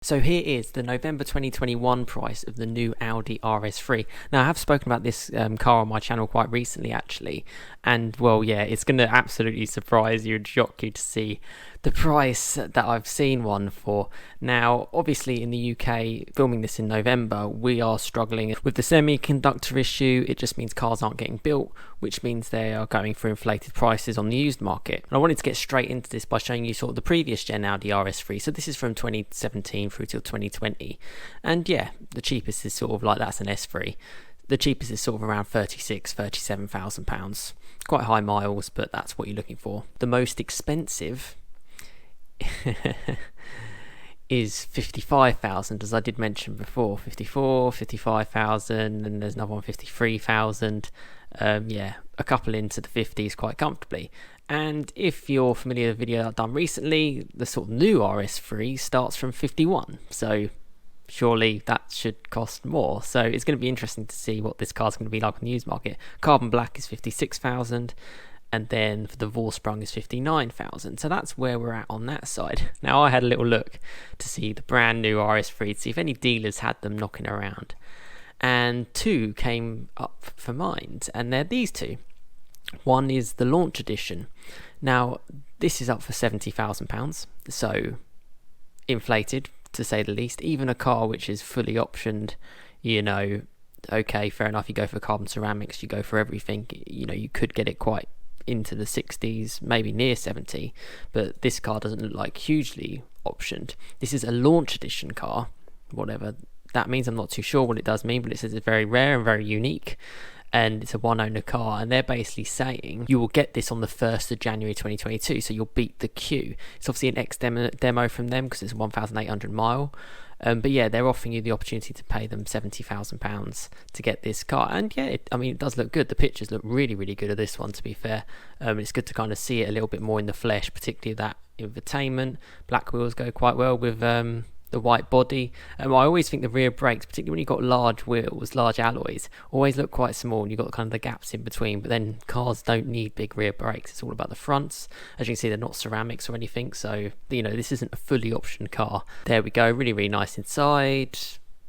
So here is the November 2021 price of the new Audi RS3. Now I have spoken about this car on my channel quite recently actually, and well yeah, it's going to absolutely surprise you and shock you to see the price that I've seen one for. Now obviously in the UK, filming this in November, we are struggling with the semiconductor issue. It just means cars aren't getting built, which means they are going for inflated prices on the used market. And I wanted to get straight into this by showing you sort of the previous gen Audi RS3. So this is from 2017 through till 2020, and yeah, the cheapest is sort of like, that's an S3. The cheapest is sort of around 37,000 pounds. Quite high miles, but that's what you're looking for. The most expensive is 55,000, as I did mention before. 55,000, and there's another one 53,000. Yeah, a couple into the 50s quite comfortably. And if you're familiar with the video I've done recently, the sort of new RS3 starts from 51, so surely that should cost more. So it's going to be interesting to see what this car's going to be like on the used market. Carbon black is 56,000, and then for the Vorsprung is 59,000. So that's where we're at on that side. Now I had a little look to see the brand new RS3 to see if any dealers had them knocking around, and two came up for mind, and they're these two. One is the launch edition. Now this is up for £70,000, so inflated to say the least. Even a car which is fully optioned, you know, okay, fair enough, you go for carbon ceramics, you go for everything, you know, you could get it quite into the 60s, maybe near 70, but this car doesn't look like hugely optioned. This is a launch edition car, whatever that means. I'm not too sure what it does mean, but it says it's very rare and very unique, and it's a one owner car, and they're basically saying you will get this on the 1st of January 2022, so you'll beat the queue. It's obviously an demo from them because it's 1,800 mile, but yeah, they're offering you the opportunity to pay them £70,000 to get this car. And yeah, I mean, it does look good. The pictures look really, really good of this one, to be fair. It's good to kind of see it a little bit more in the flesh, particularly that infotainment. Black wheels go quite well with the white body. I always think the rear brakes, particularly when you've got large wheels, large alloys, always look quite small, and you've got kind of the gaps in between. But then cars don't need big rear brakes. It's all about the fronts. As you can see, they're not ceramics or anything, so you know, this isn't a fully optioned car. There we go. Really, really nice inside.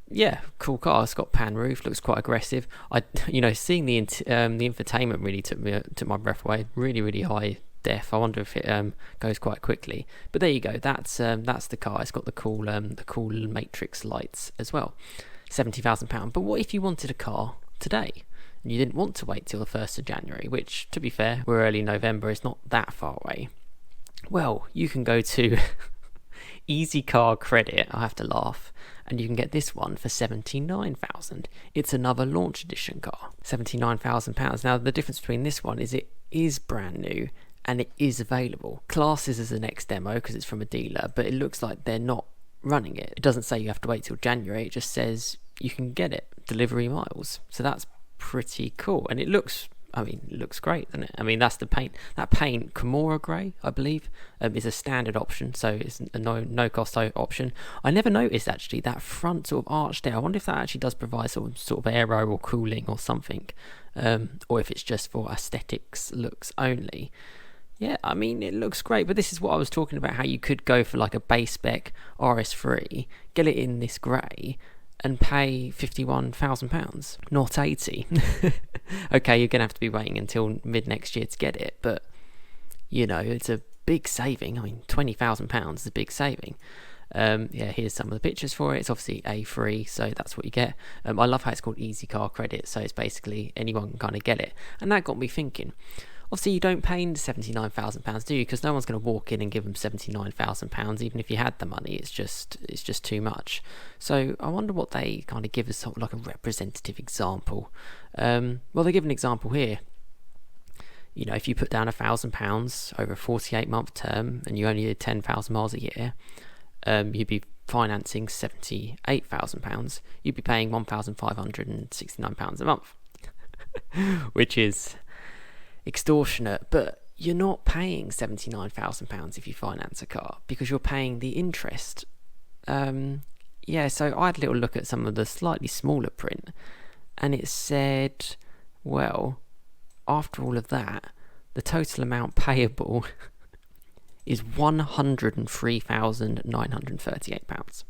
Yeah, cool car. It's got pan roof, looks quite aggressive. Seeing the infotainment really took my breath away. Really, really high def. I wonder if it goes quite quickly. But there you go. That's the car. It's got the cool matrix lights as well. £70,000. But what if you wanted a car today and you didn't want to wait till the 1st of January, which, to be fair, we're early November, it's not that far away. Well, you can go to Easy Car Credit, I have to laugh, and you can get this one for £79,000. It's another launch edition car. £79,000. Now the difference between this one is it is brand new and it is available. Classes as the next demo because it's from a dealer, but it looks like they're not running it. It doesn't say you have to wait till January, it just says you can get it, delivery miles. So that's pretty cool, and it looks great, doesn't it? I mean, that's the paint. That paint, Kimura grey, I believe, is a standard option, so it's a no cost option. I never noticed actually that front sort of arch there. I wonder if that actually does provide sort of aero or cooling or something, or if it's just for aesthetics looks only. Yeah, I mean, it looks great, but this is what I was talking about, how you could go for like a base spec RS3, get it in this grey, and pay £51,000, not 80. Okay, you're going to have to be waiting until mid next year to get it, but you know, it's a big saving. I mean, £20,000 is a big saving. Yeah, here's some of the pictures for it. It's obviously A3, so that's what you get. I love how it's called Easy Car Credit, so it's basically anyone can kind of get it. And that got me thinking, obviously you don't pay £79,000, do you? Because no one's going to walk in and give them £79,000, even if you had the money. It's just too much. So I wonder what they kind of give us, sort of like a representative example. Well, they give an example here. You know, if you put down £1,000 over a 48-month term and you only did 10,000 miles a year, you'd be financing £78,000. You'd be paying £1,569 a month, which is extortionate. But you're not paying £79,000 if you finance a car, because you're paying the interest. Yeah, so I had a little look at some of the slightly smaller print, and it said, well, after all of that, the total amount payable is £103,938.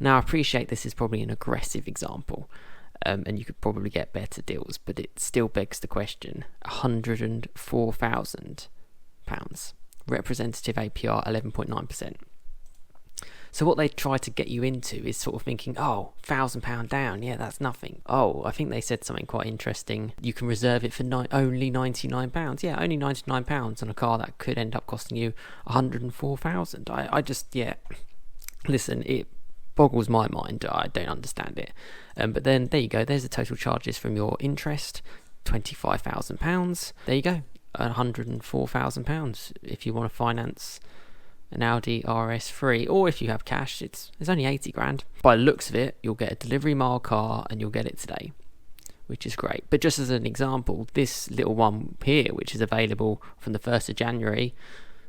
Now I appreciate this is probably an aggressive example, and you could probably get better deals, but it still begs the question. £104,000, representative APR 11.9%. So what they try to get you into is sort of thinking, oh, £1,000 down, yeah, that's nothing. Oh, I think they said something quite interesting. You can reserve it for only £99. Yeah, only £99 on a car that could end up costing you £104,000. I just, yeah, listen, it boggles my mind. I don't understand it. But then there you go. There's the total charges from your interest, £25,000. There you go, £104,000 if you want to finance an Audi RS3, or if you have cash, it's only 80 grand. By the looks of it, you'll get a delivery mile car and you'll get it today, which is great. But just as an example, this little one here, which is available from the 1st of January,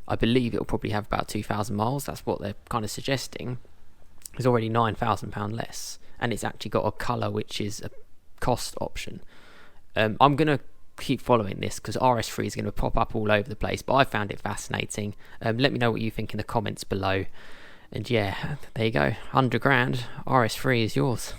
I believe it'll probably have about 2,000 miles. That's what they're kind of suggesting. It's already £9,000 less, and it's actually got a colour which is a cost option. I'm going to keep following this because RS3 is going to pop up all over the place, but I found it fascinating. Let me know what you think in the comments below. And yeah, there you go, 100 grand, RS3 is yours.